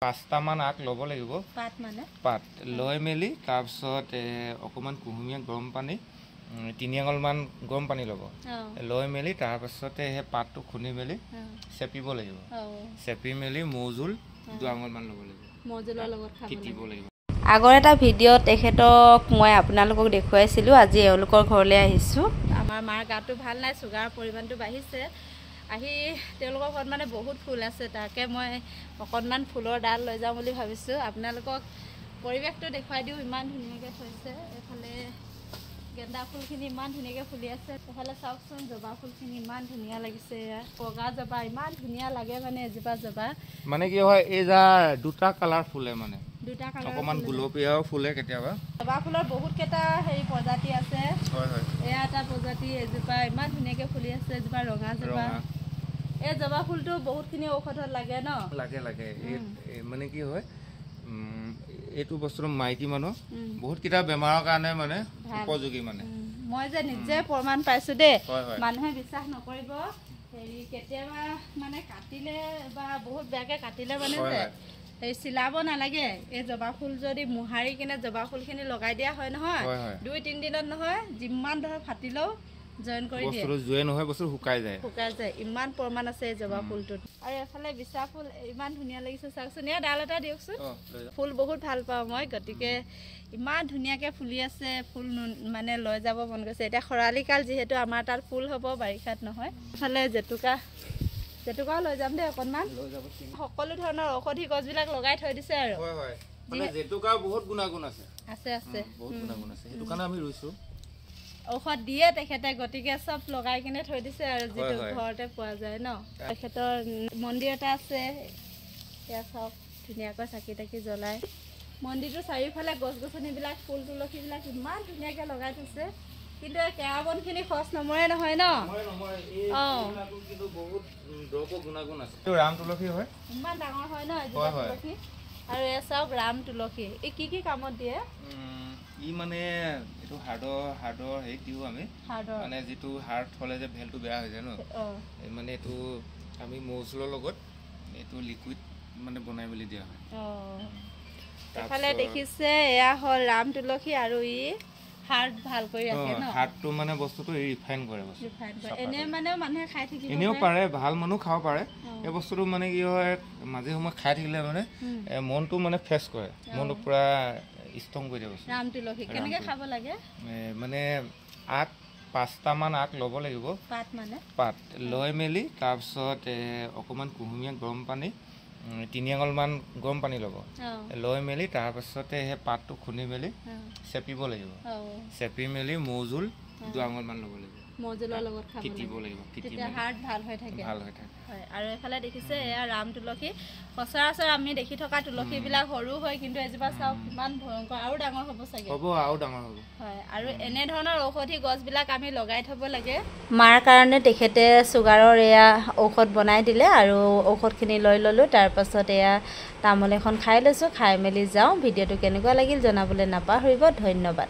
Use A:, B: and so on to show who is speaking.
A: 5টামান আগ ল'ব লাগিব
B: পাত মানে
A: পাত লৈ মেলি তাৰপিছত অকমান কুহুমীয়া গৰম পানী 3 আঙুলমান গৰম পানী ল'ব লৈ মেলি তাৰপিছতে সেই পাতটো খুন্দি মেলি চেপিব লাগিব চেপি মেলি মৌজোল 2 আঙুলমান ল'ব লাগিব
B: মৌজোলৰ লগত
A: কিটিব লাগিব
B: আগৰ এটা ভিডিঅ'ত তেখেতক মই আপোনালোকক দেখুৱাইছিলোঁ আজি এওঁলোকৰ ঘৰলৈ আহিছোঁ আমাৰ মাৰ গাটো ভাল নাই চুগাৰৰ পৰিমাণটো বাঢ়িছে আহি তেওঁলোকৰ ঘৰত মানে বহুত ফুল আছে তাকে মই অকণমান ফুলৰ ডাল লৈ যাওঁ বুলি ভাবিছোঁ আপোনালোকক পৰিৱেশটো দেখুৱাই দিওঁ ইমান ধুনীয়াকৈ থৈছে এফালে গেন্দা ফুলখিনি ইমান ধুনীয়াকৈ ফুলি আছে এফালে চাওকচোন জবা ফুলখিনি ইমান ধুনীয়া লাগিছে বগা জবা ইমান ধুনীয়া লাগে মানে এজোপা জবা
A: মানে কি হয় এই যা দুটা কালাৰ ফুলে মানে
B: দুটা কালাৰ
A: অকমান গুলপীয়াও ফুলে কেতিয়াবা
B: জবা ফুলৰ বহুত কেইটা হেৰি প্ৰজাতি আছে
A: হয় হয়
B: এয়া এটা প্ৰজাতি এজোপা ইমান ধুনীয়াকৈ ফুলি আছে এজোপা ৰঙা জবা এই জবা ফুলটো বহুতখিনি ঔষধত লাগে ন
A: লাগে লাগে মানে কি হয় এইটো বস্তুটো মাইকী মানুহ বহুত কিটা বেমাৰৰ কাৰণে মানে উপযোগী মানে
B: মই যে নিজে প্ৰমাণ পাইছো দে মানুহে বিশ্বাস নকৰিব হেৰি কেতিয়াবা মানে কাটিলে বা বহুত বেয়াকে কাটিলে মানে যে এই চিলাব নালাগে এই জবা ফুল যদি মুহাৰি কিনে জবা ফুলখিনি লগাই দিয়া হয় নহয় 2-3 দিনত নহয় যিমান ধৰ ফাটিলেও জয়েন কৰি দিয়ে
A: বস্তুটো জয়েন নহয় বস্তু শুকাই যায়
B: ইমান প্ৰমাণ আছে এই জবা ফুলটোত আৰু এফালে বিছা ফুল ইমান ধুনীয়া লাগিছে চাওকচোন এয়া ডাল এটা দিয়কচোন ফুল বহুত ভাল পাওঁ মই গতিকে ইমান ধুনীয়াকৈ ফুলি আছে ফুল মানে লৈ যাব মন গৈছে এতিয়া খৰালি কাল যিহেতু আমাৰ তাত ফুল হ'ব বাৰিষাত নহয় এফালে জেতুকাও লৈ যাম দেই অকণমান সকলো ধৰণৰ ঔষধি গছবিলাক লগাই থৈ দিছে আৰু
A: মানে জেতুকা বহুত গুণাগুণ আছে বহুত গুণাগুণ আছে সেইটো কাৰণে আমি ৰুইছোঁ
B: ঔষধ দিয়ে তেখেতে গতিকে চব লগাই কিনে থৈ দিছে আৰু যিটো ঘৰতে পোৱা যায় ন তেখেতৰ মন্দিৰ এটা আছে এয়া চাওক ধুনীয়াকৈ চাকি তাকি জ্বলাই মন্দিৰটোৰ চাৰিওফালে গছ গছনিবিলাক ফুল তুলসীবিলাক ইমান ধুনীয়াকৈ লগাই থৈছে কিন্তু এই কেৰা বনখিনি খৰচ নমৰে নহয় ন
A: ৰাম তুলসী হয়
B: ইমান ডাঙৰ হয় ন তুলসী আৰু এয়া চাওক ৰাম তুলসী এই কি কামত দিয়ে
A: ই মানে এইটো হাৰ্ডৰ হেৰি দিওঁ আমি মানে যিটো হাৰ্ট হ'লে যে ভেলটো বেয়া হৈ যায় ন মানে এইটো আমি মৌজোলৰ লগত এইটো লিকুইড মানে বনাই মেলি দিয়া হয়
B: এফালে দেখিছে এয়া হ'ল ৰাম তুলসী আৰু ই হাৰ্ট ভাল কৰি ৰাখে ন
A: হাৰ্টটো মানে বস্তুটো ৰিফাইন কৰে
B: এনে মানে মানুহে খাই থাকিব
A: এনেও পাৰে ভাল মানুহ খাব পাৰে এই বস্তুটো মানে কি হয় মাজে সময়ে খাই থাকিলে মানে মনটো মানে ফ্ৰেছ কৰে মনটো পুৰা ষ্ট্ৰং কৰি দিয়ে
B: ৰাম তুলসী কেনেকৈ খাব লাগে
A: মানে আগ 5টামান আগ ল'ব লাগিব পাত লৈ মেলি তাৰপিছত অকণমান কুহুমীয়া গৰম পানী 3 আঙুলমান গৰম পানী ল'ব লৈ মেলি তাৰপিছতে সেই পাতটো খুন্দি মেলি চেপিব লাগিব চেপি মেলি মৌজোল 2 আঙুলমান ল'ব লাগিব
B: মৌজোলৰ লগত
A: কিটিব লাগিব
B: তেতিয়া হাৰ্ট ভাল হৈ থাকে হয় আৰু এফালে দেখিছে এয়া ৰাম তুলসী সচৰাচৰ আমি দেখি থকা তুলসীবিলাক সৰু হয় কিন্তু এজোপা চাওক কিমান ভয়ংকৰ আৰু ডাঙৰ হ'ব চাগে হয় আৰু এনেধৰণৰ ঔষধি গছবিলাক আমি লগাই থ'ব লাগে মাৰ কাৰণে তেখেতে চুগাৰৰ এয়া ঔষধ বনাই দিলে আৰু ঔষধখিনি লৈ ল'লোঁ তাৰপাছত এয়া তামোল এখন খাই লৈছোঁ খাই মেলি যাওঁ ভিডিঅ'টো কেনেকুৱা লাগিল জনাবলৈ নাপাহৰিব ধন্যবাদ